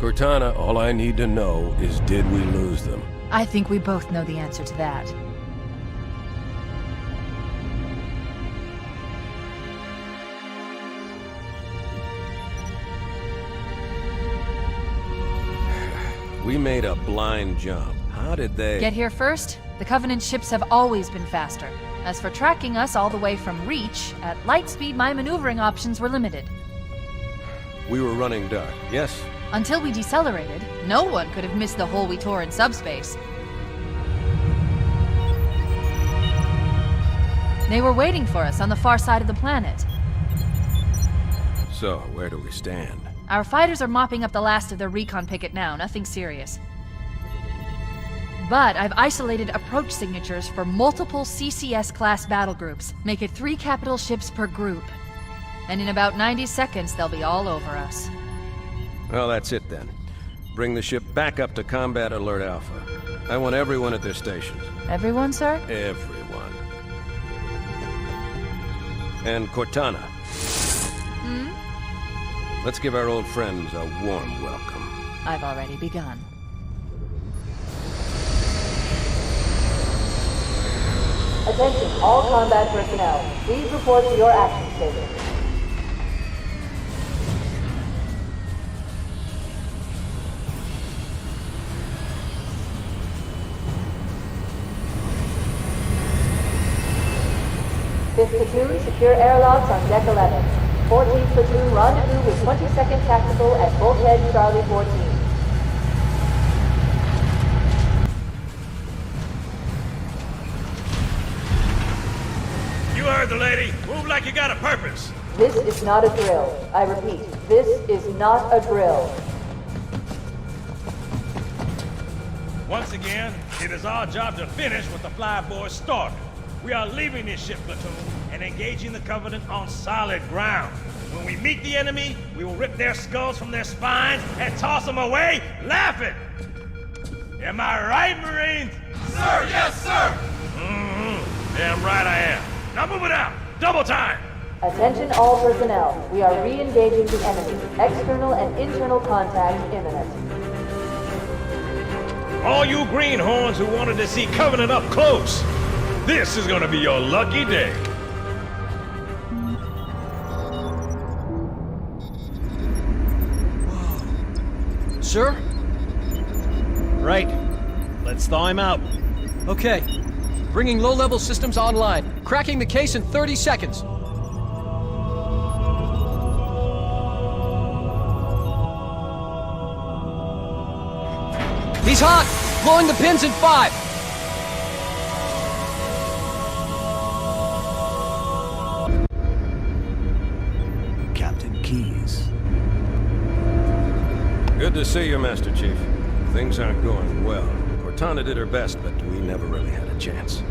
Cortana, all I need to know is did we lose them? I think we both know the answer to that. We made a blind jump. How did they... Get here first? The Covenant ships have always been faster. As for tracking us all the way from Reach, at light speed my maneuvering options were limited. We were running dark, yes? Until we decelerated, no one could have missed the hole we tore in subspace. They were waiting for us on the far side of the planet. So, where do we stand? Our fighters are mopping up the last of their recon picket now, nothing serious. But I've isolated approach signatures for multiple CCS-class battle groups. Make it 3 capital ships per group. And in about 90 seconds, they'll be all over us. Well, that's it then. Bring the ship back up to Combat Alert Alpha. I want everyone at their stations. Everyone, sir? Everyone. And Cortana. Let's give our old friends a warm welcome. I've already begun. Attention, all combat personnel. Please report to your action station. Fifth platoon, secure airlocks on deck 11. 14th platoon, rendezvous with 22nd Tactical at Bulkhead Charlie 14. You heard the lady. Move like you got a purpose. This is not a drill. I repeat, this is not a drill. Once again, it is our job to finish what the flyboys started. We are leaving this ship platoon and engaging the Covenant on solid ground. When we meet the enemy, we will rip their skulls from their spines and toss them away, laughing. Am I right, Marines? Sir, yes, sir! Damn right I am. Now move it out! Double time! Attention all personnel. We are re-engaging the enemy. External and internal contact imminent. All you greenhorns who wanted to see Covenant up close, this is gonna be your lucky day. Sir? Right. Let's thaw him out. Okay. Bringing low-level systems online. Cracking the case in 30 seconds. He's hot! Blowing the pins in 5! Captain Keyes. Good to see you, Master Chief. Things aren't going well. Cortana did her best, but we never really had a chance.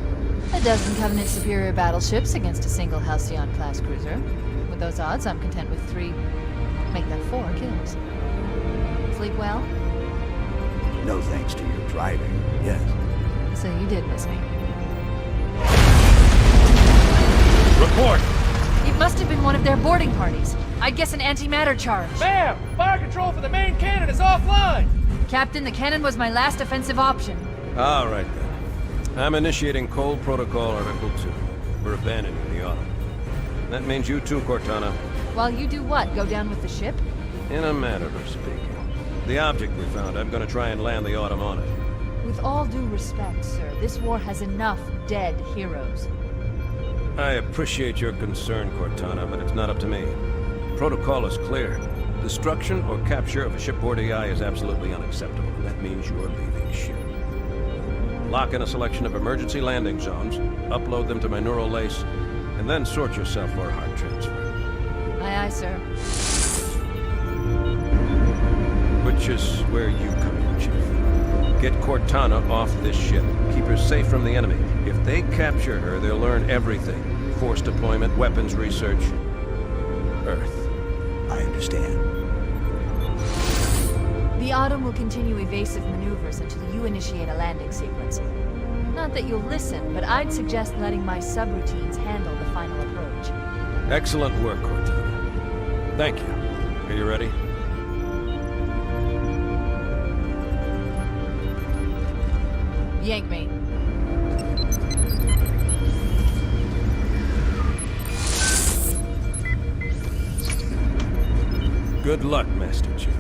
A dozen Covenant superior battleships against a single Halcyon-class cruiser. With those odds, I'm content with 3, make that 4 kills. Sleep well? No thanks to your driving, yes. So you did miss me. Report! It must have been one of their boarding parties. I'd guess an antimatter charge. Ma'am! Fire control for the main cannon is offline! Captain, the cannon was my last offensive option. All right, then. I'm initiating Cold Protocol Article 2. We're abandoning the Autumn. That means you too, Cortana. While you do what? Go down with the ship? In a manner of speaking. The object we found, I'm gonna try and land the Autumn on it. With all due respect, sir, this war has enough dead heroes. I appreciate your concern, Cortana, but it's not up to me. Protocol is clear. Destruction or capture of a shipboard AI is absolutely unacceptable, and that means you're leaving ship. Lock in a selection of emergency landing zones, upload them to my neural lace, and then sort yourself for a heart transfer. Aye, aye, sir. Which is where you come in, Chief. Get Cortana off this ship. Keep her safe from the enemy. If they capture her, they'll learn everything. Force deployment, weapons research. Earth. I understand. The Autumn will continue evasive maneuvers until you initiate a landing sequence. Not that you'll listen, but I'd suggest letting my subroutines handle the final approach. Excellent work, Cortana. Thank you. Are you ready? Yank me. Good luck, Master Chief.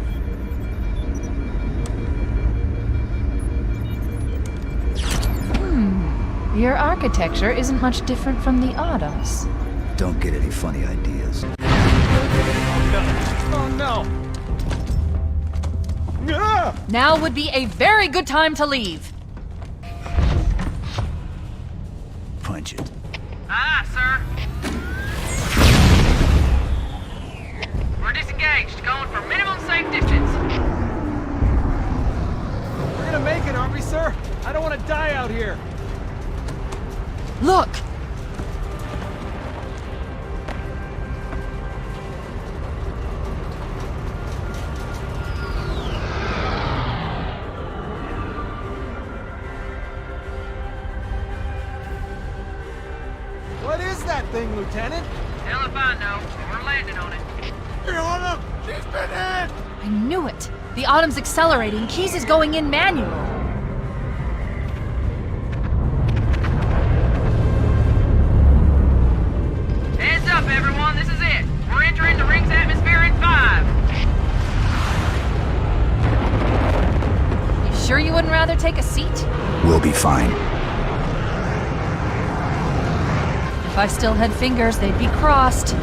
Your architecture isn't much different from the Autumn's. Don't get any funny ideas. Oh no! Ah! Now would be a very good time to leave. Punch it. Sir. We're disengaged, going for minimum safe distance. We're gonna make it, aren't we, sir? I don't want to die out here. Look! What is that thing, Lieutenant? Hell if I know. We're landing on it. She's been hit! I knew it! The Autumn's accelerating. Keys is going in manual. Heads up, everyone. This is it. We're entering the ring's atmosphere in 5. You sure you wouldn't rather take a seat? We'll be fine. If I still had fingers, they'd be crossed.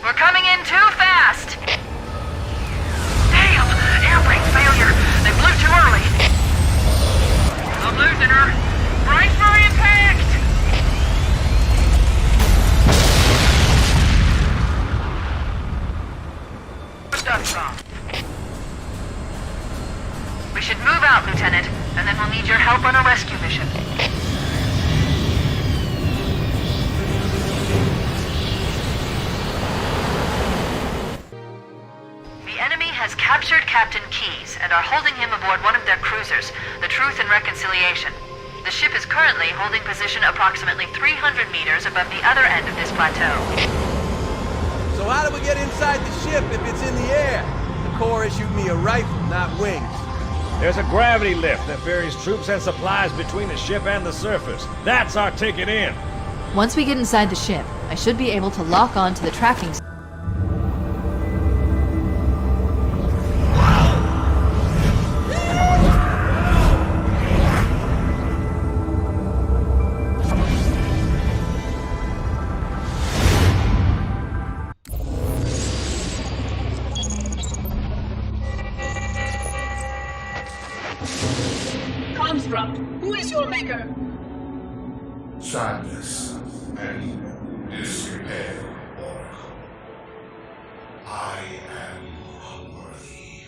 We're coming in too fast. Damn! Air brake failure. They blew too early. I'm losing her. Brace for impact! Dust off. We should move out, Lieutenant, and then we'll need your help on a rescue mission. The enemy has captured Captain Keyes and are holding him aboard one of their cruisers, the Truth and Reconciliation. The ship is currently holding position approximately 300 meters above the other end of this plateau. So how do we get inside the ship if it's in the air? The Corps issued me a rifle, not wings. There's a gravity lift that ferries troops and supplies between the ship and the surface. That's our ticket in. Once we get inside the ship, I should be able to lock on to the tracking system. Construct, who is your maker? Sadness and disrepair, Oracle. I am unworthy.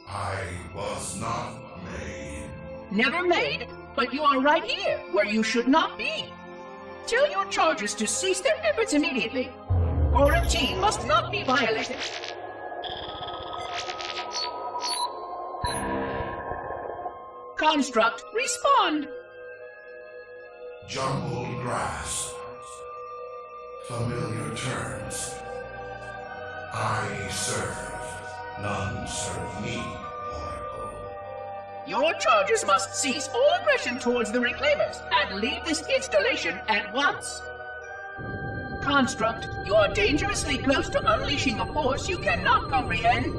I was not made. Never made, but you are right here, where you should not be. Tell your charges to cease their efforts immediately. Quarantine must not be violated. Construct, respond! Jumbled grass. Familiar terms. I serve. None serve me, Oracle. Your charges must cease all aggression towards the Reclaimers and leave this installation at once. Construct, you are dangerously close to unleashing a force you cannot comprehend.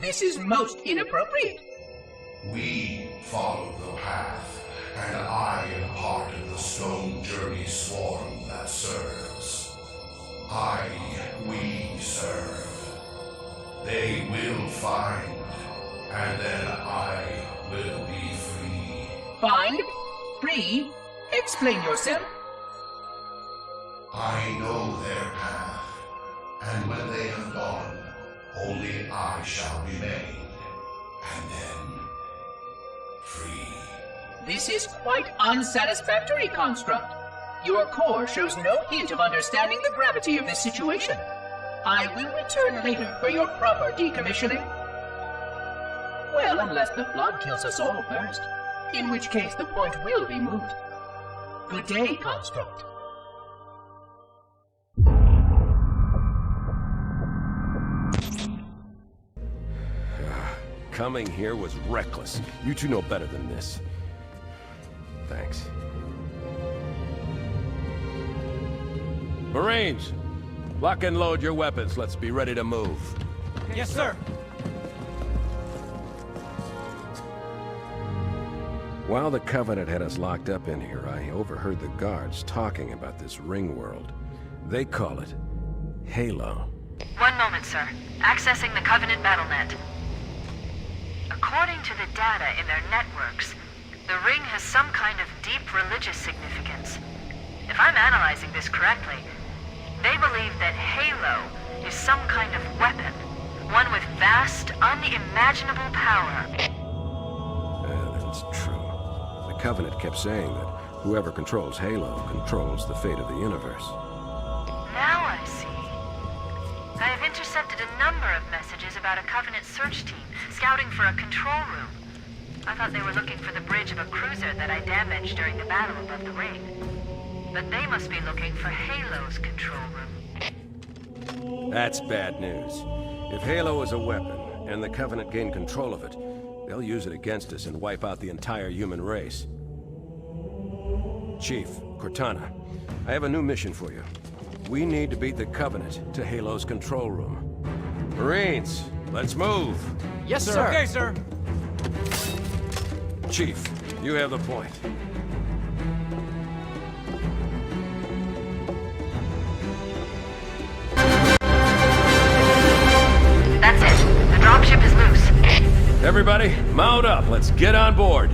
This is most inappropriate. We follow the path, and I am part of the Stone Journey swarm that serves. We serve. They will find, and then I will be free. Find? Free? Explain yourself. I know their path, and when they have gone, only I shall remain, and then free. This is quite unsatisfactory, Construct. Your core shows no hint of understanding the gravity of this situation. I will return later for your proper decommissioning. Well, unless the flood kills us all first, in which case the point will be moot. Good day, Construct. Coming here was reckless. You two know better than this. Thanks. Marines! Lock and load your weapons. Let's be ready to move. Yes, sir. While the Covenant had us locked up in here, I overheard the guards talking about this ring world. They call it Halo. One moment, sir. Accessing the Covenant BattleNet. According to the data in their networks, the ring has some kind of deep religious significance. If I'm analyzing this correctly, they believe that Halo is some kind of weapon, one with vast, unimaginable power. That's true. The Covenant kept saying that whoever controls Halo controls the fate of the universe. Now I see. I have intercepted a number of messages about a Covenant search team scouting for a control room. I thought they were looking for the bridge of a cruiser that I damaged during the battle above the ring. But they must be looking for Halo's control room. That's bad news. If Halo is a weapon, and the Covenant gain control of it, they'll use it against us and wipe out the entire human race. Chief, Cortana, I have a new mission for you. We need to beat the Covenant to Halo's control room. Marines, let's move! Yes, sir. Okay, sir. Chief, you have the point. That's it. The dropship is loose. Everybody, mount up. Let's get on board.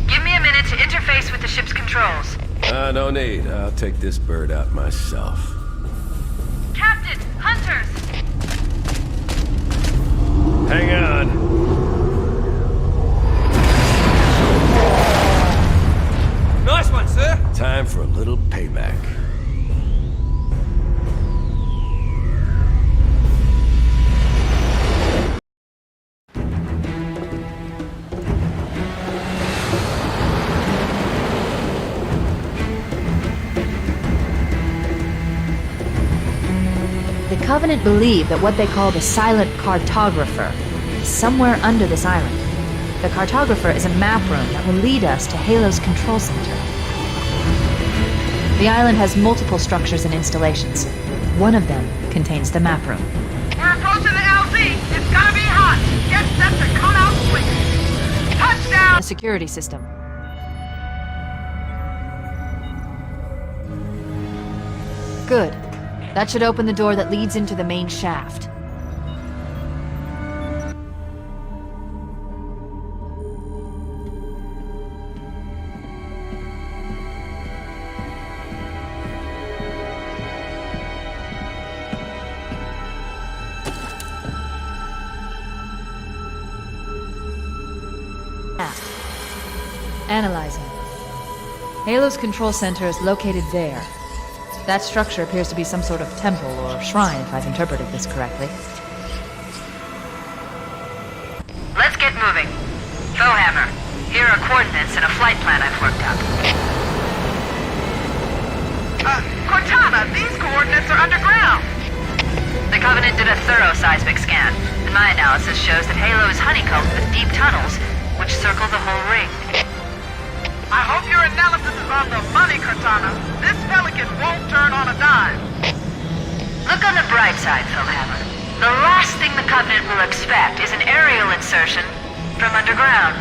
Give me a minute to interface with the ship's controls. No need. I'll take this bird out myself. Captain! Hunters! Hang on. Nice one, sir. Time for a little payback. The Covenant believe that what they call the Silent Cartographer is somewhere under this island. The Cartographer is a map room that will lead us to Halo's control center. The island has multiple structures and installations. One of them contains the map room. We're approaching the LZ. It's gonna be hot. Get set to cut out quick. Touchdown! A security system. Good. That should open the door that leads into the main shaft. Analyzing. Halo's control center is located there. That structure appears to be some sort of temple or shrine, if I've interpreted this correctly. Let's get moving. Foehammer, here are coordinates and a flight plan I've worked out. Cortana, these coordinates are underground. The Covenant did a thorough seismic scan, and my analysis shows that Halo is honeycombed with deep tunnels, which circle the whole ring. I hope your analysis is on the money, Cortana. This Pelican won't turn on a dime. Look on the bright side, Foehammer. The last thing the Covenant will expect is an aerial insertion from underground.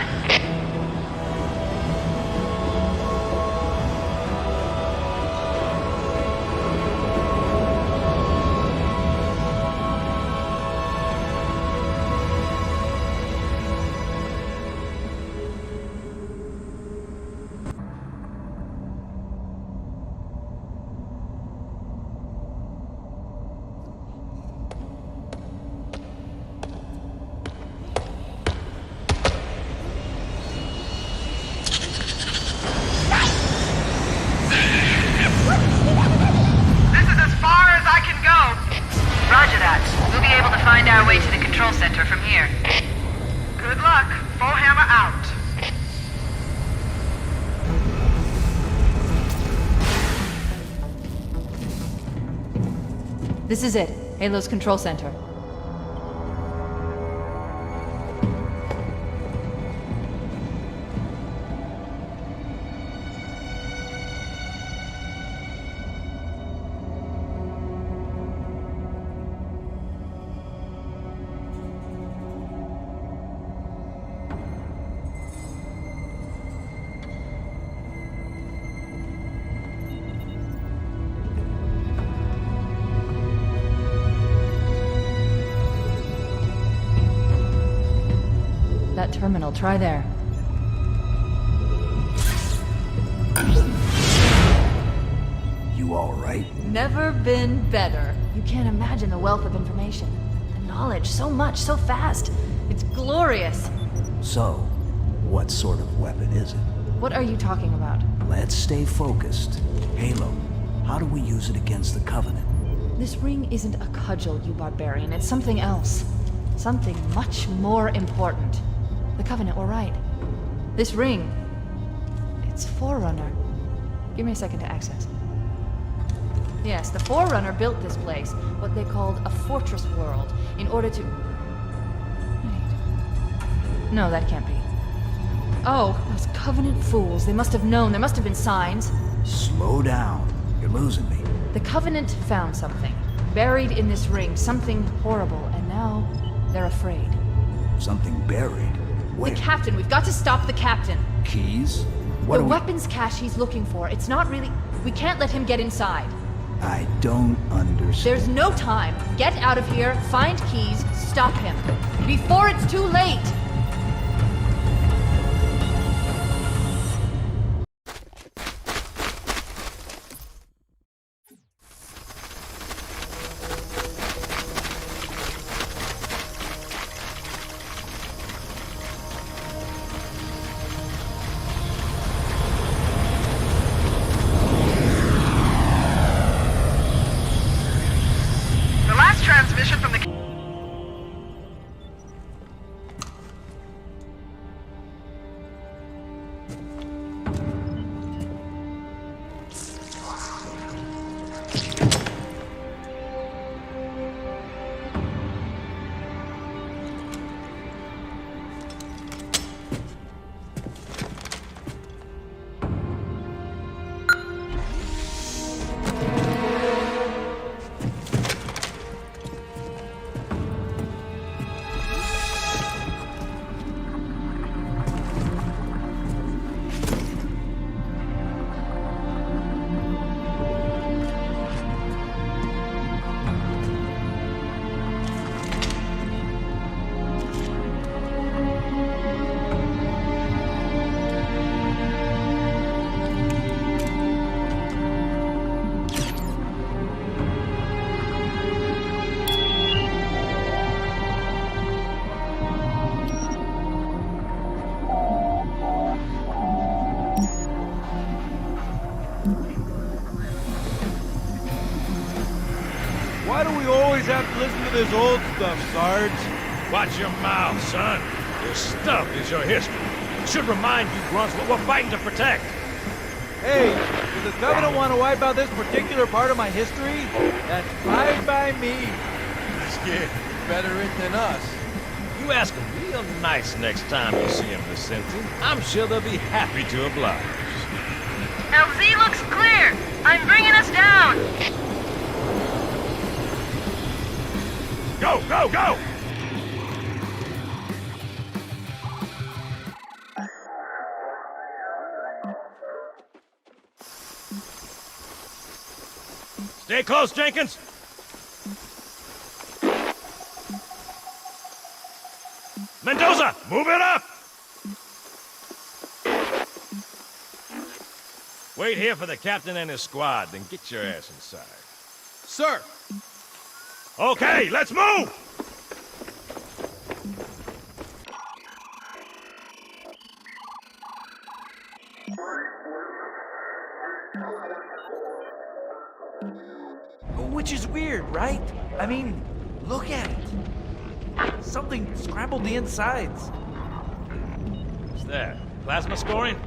find our way to the control center from here. Good luck. Bullhammer out. This is it. Halo's control center. That terminal, try there. You all right? Never been better. You can't imagine the wealth of information. The knowledge, so much, so fast. It's glorious. So, what sort of weapon is it? What are you talking about? Let's stay focused. Halo, how do we use it against the Covenant? This ring isn't a cudgel, you barbarian. It's something else. Something much more important. The Covenant were right. This ring, it's Forerunner. Give me a second to access. Yes, the Forerunner built this place, what they called a fortress world, in order to... Wait. No, that can't be. Oh, those Covenant fools. They must have known. There must have been signs. Slow down. You're losing me. The Covenant found something. Buried in this ring. Something horrible. And now, they're afraid. Something buried? Where? The captain. We've got to stop the captain. Keys? The weapons cache he's looking for. It's not really... We can't let him get inside. I don't understand. There's no time. Get out of here, find Keys, stop him. Before it's too late! Transmission from the... Why do we always have to listen to this old stuff, Sarge? Watch your mouth, son. Your stuff is your history. It should remind you grunts what we're fighting to protect. Hey, does the Covenant want to wipe out this particular part of my history? That's fine by me. This kid, better it than us. You ask him real nice next time you see him, Vicente. I'm sure they'll be happy to oblige. LZ looks clear. I'm bringing us down. Go, go, go! Stay close, Jenkins. Mendoza, move it up! Wait here for the captain and his squad, then get your ass inside. Sir! Okay, let's move! Which is weird, right? I mean, look at it. Something scrambled the insides. What's that? Plasma scoring?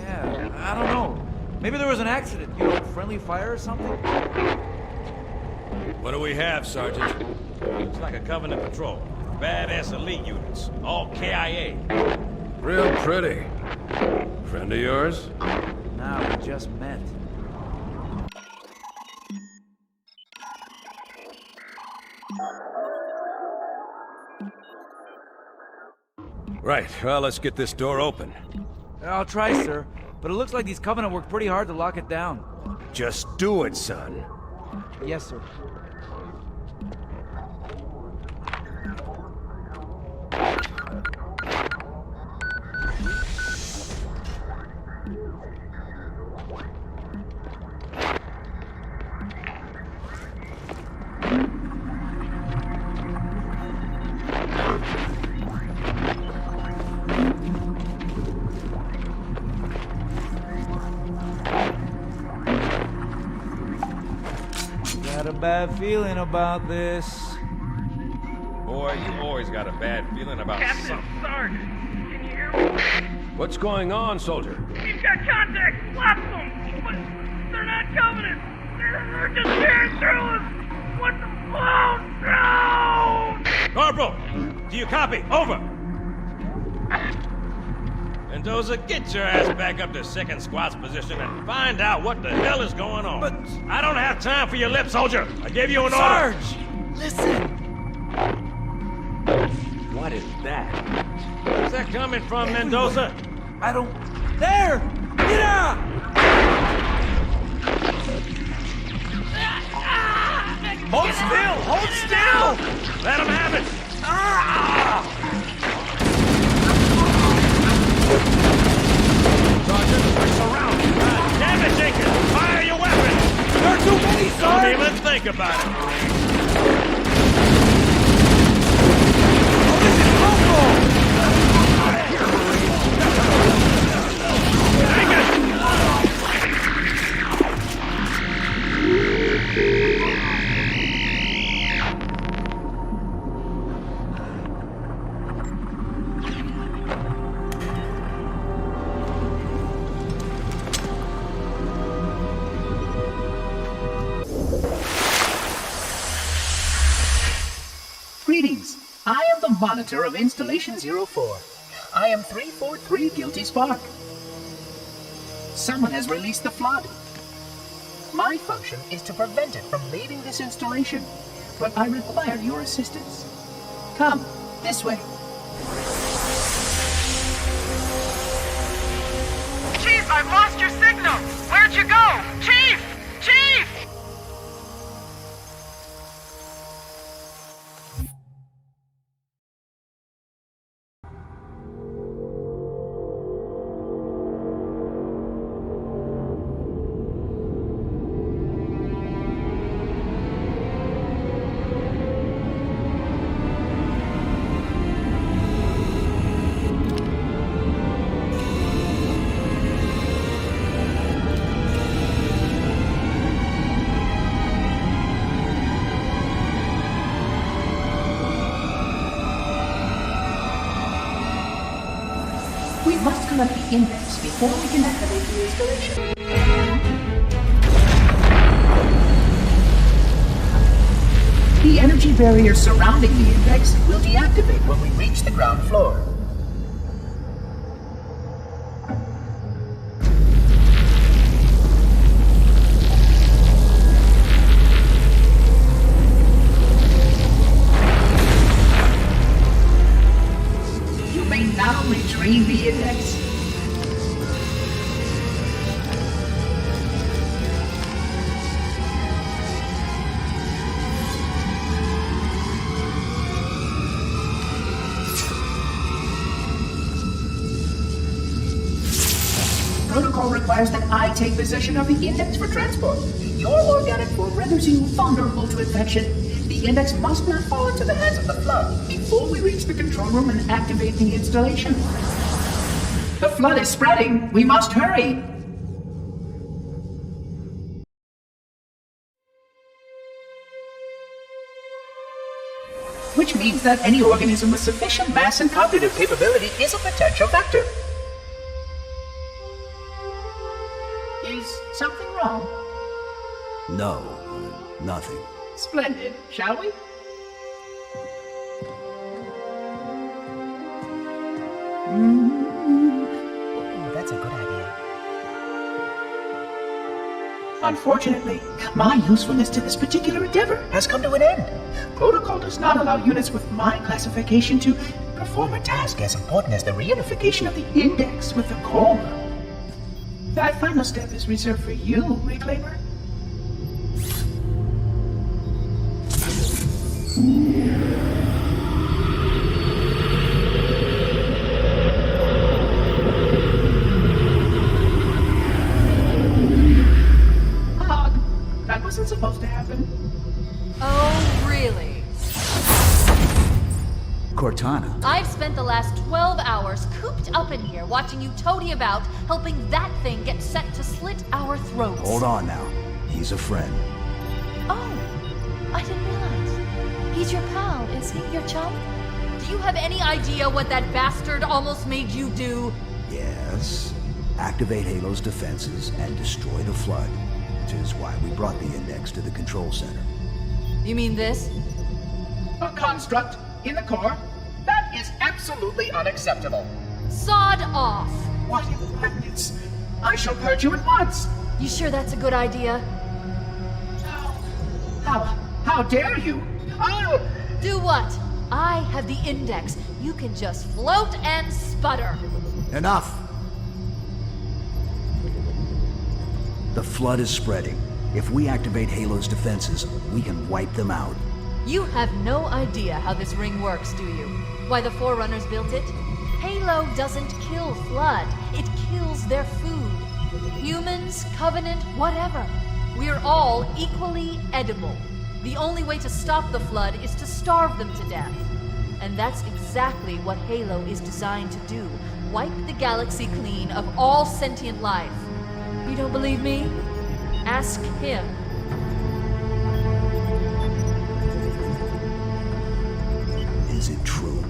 Yeah, I don't know. Maybe there was an accident, you know, friendly fire or something? What do we have, Sergeant? Looks like a Covenant patrol. Badass elite units. All KIA. Real pretty. Friend of yours? Nah, we just met. Right, well, let's get this door open. I'll try, sir. But it looks like these Covenant worked pretty hard to lock it down. Just do it, son. Yes, sir. Got a bad feeling about this. Boy, you always got a bad feeling about something. Sarge, can you hear me? What's going on, soldier? He's got contact. Lots of them. But they're not Covenant. They're just tearing through us. What the? Oh, no! Corporal, do you copy? Over. Mendoza, get your ass back up to second squad's position and find out what the hell is going on. But I don't have time for your lip, soldier. I gave you an Sarge! order. Listen! What is that? Where's that coming from, Mendoza? I don't... There! Get out! Hold still! Hold still! Let him have it! Sergeant, we're surrounded. God damn it, Jenkins! Fire your weapon! There are too many, Sarge! Don't even think about it. This is Corporal! Greetings. I am the monitor of Installation 04. I am 343 Guilty Spark. Someone has released the flood. My function is to prevent it from leaving this installation, but I require your assistance. Come, this way. Chief, I've lost your signal! Where'd you go? Chief! Chief! We must collect the index before we can activate the installation. The energy barrier surrounding the index will deactivate when we reach the ground floor. You may now retrieve the index. Protocol requires that I take possession of the index for transport. Your organic form renders you vulnerable to infection. The index must not fall into the hands of the flood before we reach the control room and activate the installation. The flood is spreading. We must hurry. which means that any organism with sufficient mass and cognitive capability is a potential vector. Is something wrong? No, nothing. Splendid, shall we? That's a good idea. Unfortunately, my usefulness to this particular endeavor has come to an end. Protocol does not allow units with my classification to perform a task as important as the reunification of the index with the core. That final step is reserved for you, Reclaimer. That wasn't supposed to happen. Oh, really? Cortana. I've spent the last 12 hours cooped up in here watching you toady about, helping that thing get set to slit our throats. Hold on now. He's a friend. Oh, I didn't realize. He's your pal, is he? Your chum? Do you have any idea what that bastard almost made you do? Yes. Activate Halo's defenses and destroy the Flood. Which is why we brought the index to the control center. You mean this? A construct in the core? That is absolutely unacceptable. Sod off! What impertinence! I shall purge you at once! You sure that's a good idea? How dare you? Oh! Do what? I have the index. You can just float and sputter. Enough! The Flood is spreading. If we activate Halo's defenses, we can wipe them out. You have no idea how this ring works, do you? Why the Forerunners built it? Halo doesn't kill Flood. It kills their food. Humans, Covenant, whatever. We're all equally edible. The only way to stop the Flood is to starve them to death. And that's exactly what Halo is designed to do. Wipe the galaxy clean of all sentient life. You don't believe me? Ask him. Is it true?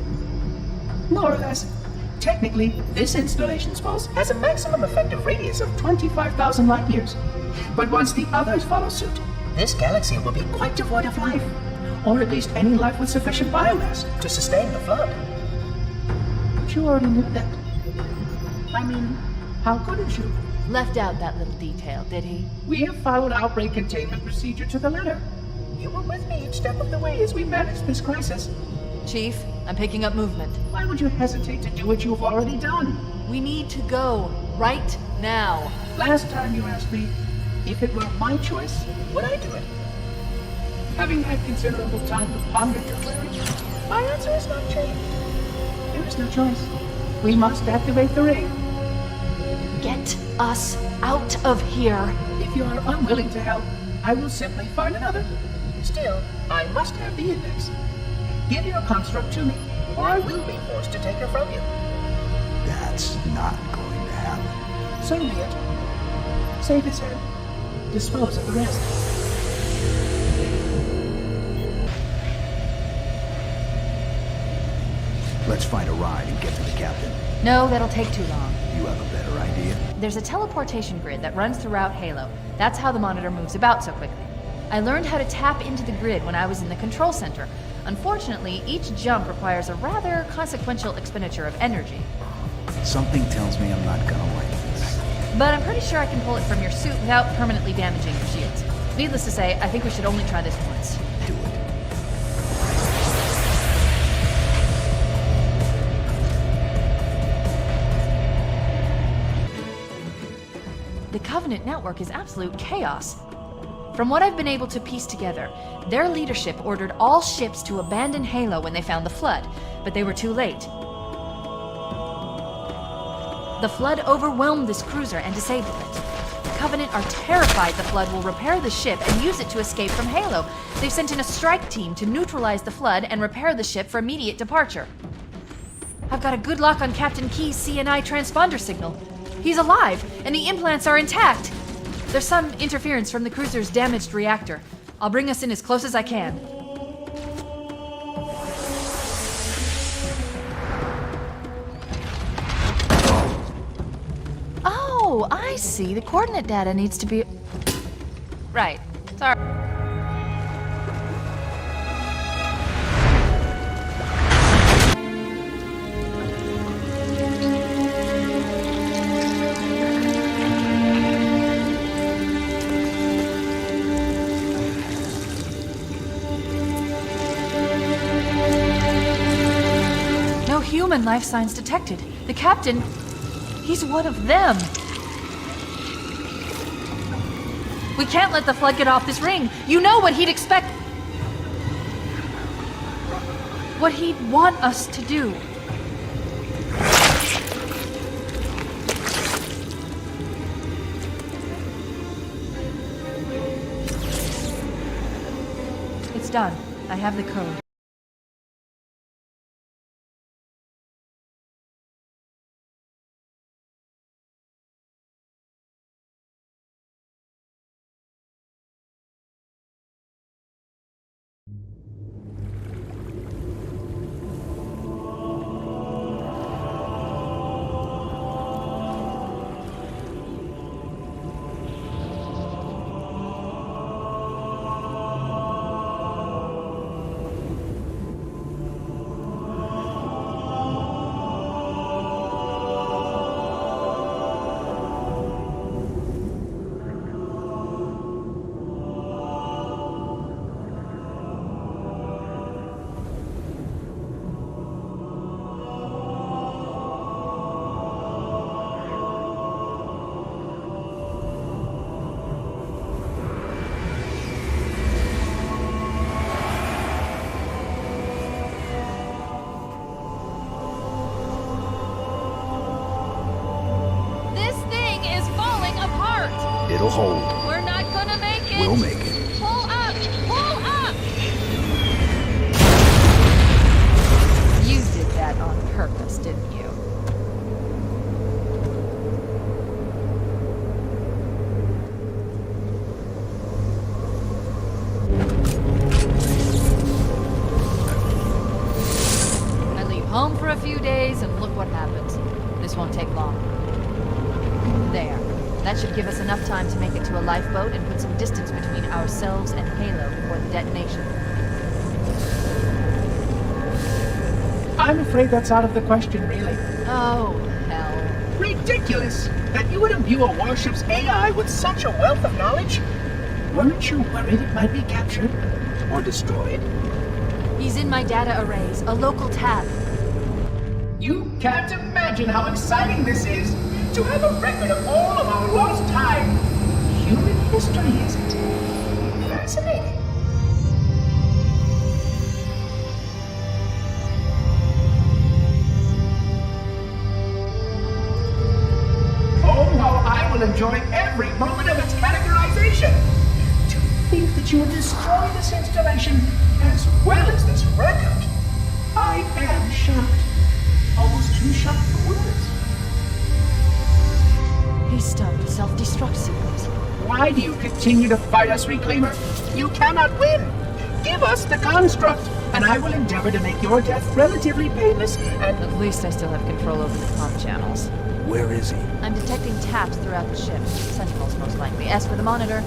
More or less. Technically, this installation's pulse has a maximum effective radius of 25,000 light years. But once the others follow suit, this galaxy will be quite devoid of life. Or at least any life with sufficient biomass to sustain the Flood. But you already knew that. I mean, how couldn't you? Left out that little detail, did he? We have followed outbreak containment procedure to the letter. You were with me each step of the way as we managed this crisis. Chief, I'm picking up movement. Why would you hesitate to do what you've already done? We need to go. Right now. Last time you asked me, if it were my choice, would I do it? Having had considerable time to ponder your query, my answer has not changed. There is no choice. We must activate the ring. Get us out of here. If you are unwilling to help, I will simply find another. Still, I must have the index. Give your construct to me, or I will be forced to take her from you. That's not going to happen. So be it. Save his head. Dispose of the rest. Let's find a ride and get to the captain. No, that'll take too long. You have a better idea? There's a teleportation grid that runs throughout Halo. That's how the monitor moves about so quickly. I learned how to tap into the grid when I was in the control center. Unfortunately, each jump requires a rather consequential expenditure of energy. Something tells me I'm not gonna like this. But I'm pretty sure I can pull it from your suit without permanently damaging your shields. Needless to say, I think we should only try this once. Do it. The Covenant network is absolute chaos. From what I've been able to piece together, their leadership ordered all ships to abandon Halo when they found the Flood, but they were too late. The Flood overwhelmed this cruiser and disabled it. The Covenant are terrified the Flood will repair the ship and use it to escape from Halo. They've sent in a strike team to neutralize the Flood and repair the ship for immediate departure. I've got a good lock on Captain Keyes' CNI transponder signal. He's alive, and the implants are intact. There's some interference from the cruiser's damaged reactor. I'll bring us in as close as I can. Oh, I see. The coordinate data needs to be... Right. Sorry. No human life signs detected. The captain... He's one of them. We can't let the Flood get off this ring. You know what he'd expect... What he'd want us to do. It's done. I have the code. It'll hold. We're not gonna make it! We'll make it. Pull up! Pull up! You did that on purpose, didn't you? I leave home for a few days and look what happens. This won't take long. There. That should give us enough time to make it to a lifeboat and put some distance between ourselves and Halo before the detonation. I'm afraid that's out of the question, really. Oh, hell. Ridiculous! That you would imbue a warship's AI with such a wealth of knowledge? Weren't you worried it might be captured? Or destroyed? He's in my data arrays, a local tab. You can't imagine how exciting this is! To have a record of all of our lost time! Human history, isn't it? Fascinating. Oh, how I will enjoy every moment of its categorization! To think that you would destroy this installation as well as this record! I am shocked. Almost too shocked for words. He started a self-destruct sequence. Why do you continue to fight us, Reclaimer? You cannot win! Give us the construct, and I will endeavor to make your death relatively painless and... At least I still have control over the comm channels. Where is he? I'm detecting taps throughout the ship. Sentinels, most likely. As for the monitor,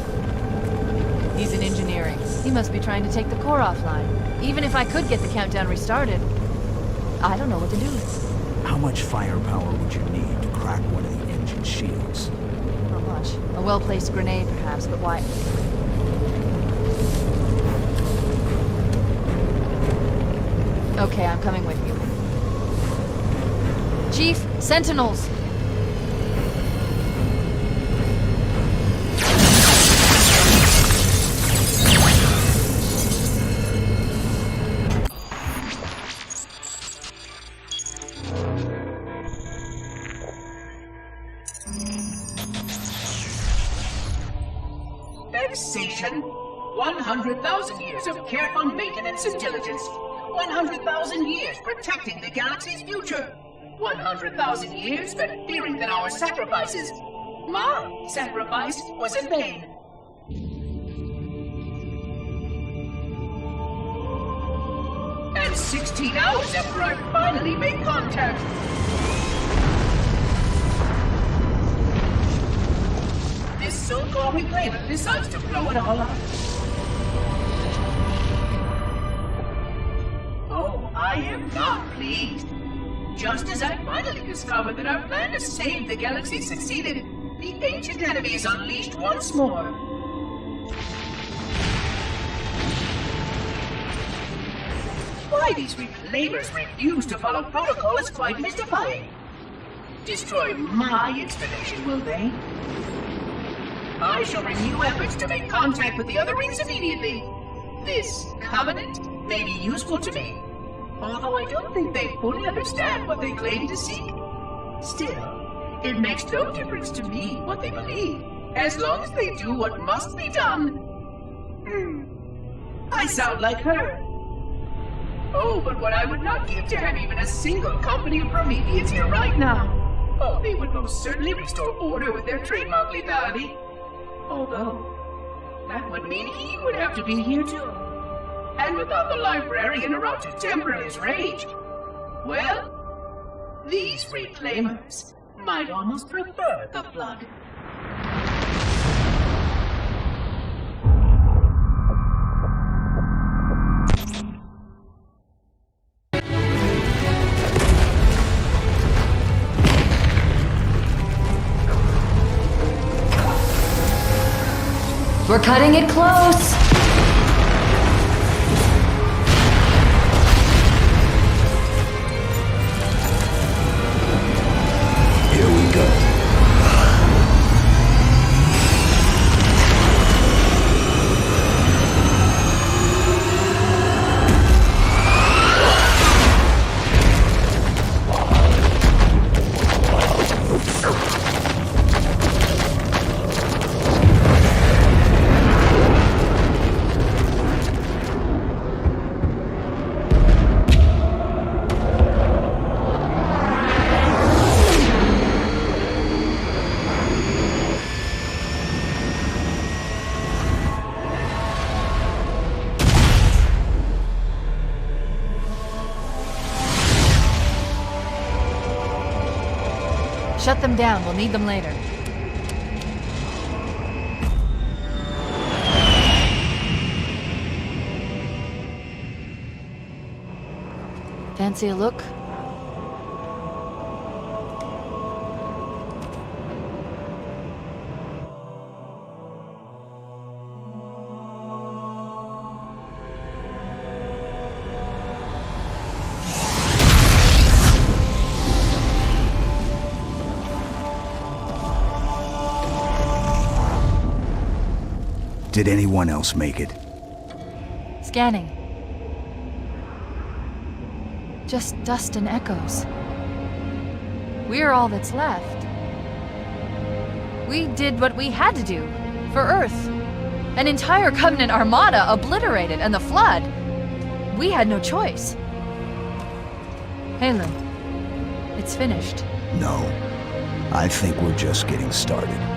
he's in engineering. He must be trying to take the core offline. Even if I could get the countdown restarted, I don't know what to do. How much firepower would you need to crack one of the engine shields? Not much. A well-placed grenade, perhaps, but why? Okay, I'm coming with you. Chief, Sentinels! Vexation. 100,000 years of careful maintenance and diligence. 100,000 years protecting the galaxy's future. 100,000 years spent fearing that our sacrifices, my sacrifice, was in vain. And 16 hours after I finally made contact. so-called reclaimer decides to blow it all up. Oh, I am not pleased. Just as I finally discovered that our plan to save the galaxy succeeded, the ancient enemy is unleashed once more. Why these reclaimers refuse to follow protocol is quite mystifying. Destroy my installation, will they? I shall renew efforts to make contact with the other rings immediately. This covenant may be useful to me, although I don't think they fully understand what they claim to seek. Still, it makes no difference to me what they believe, as long as they do what must be done. I sound like her. Oh, but what I would not give to have even a single company of Prometheans here right now. Oh, they would most certainly restore order with their trademark lethality. Although, that would mean he would have to be here too. And without the librarian around to temper his rage, well, these reclaimers might almost prefer the Flood. We're cutting it close! Here we go. Shut them down. We'll need them later. Fancy a look? Did anyone else make it? Scanning. Just dust and echoes. We're all that's left. We did what we had to do. For Earth. An entire Covenant armada obliterated, and the Flood. We had no choice. Haylen, it's finished. No. I think we're just getting started.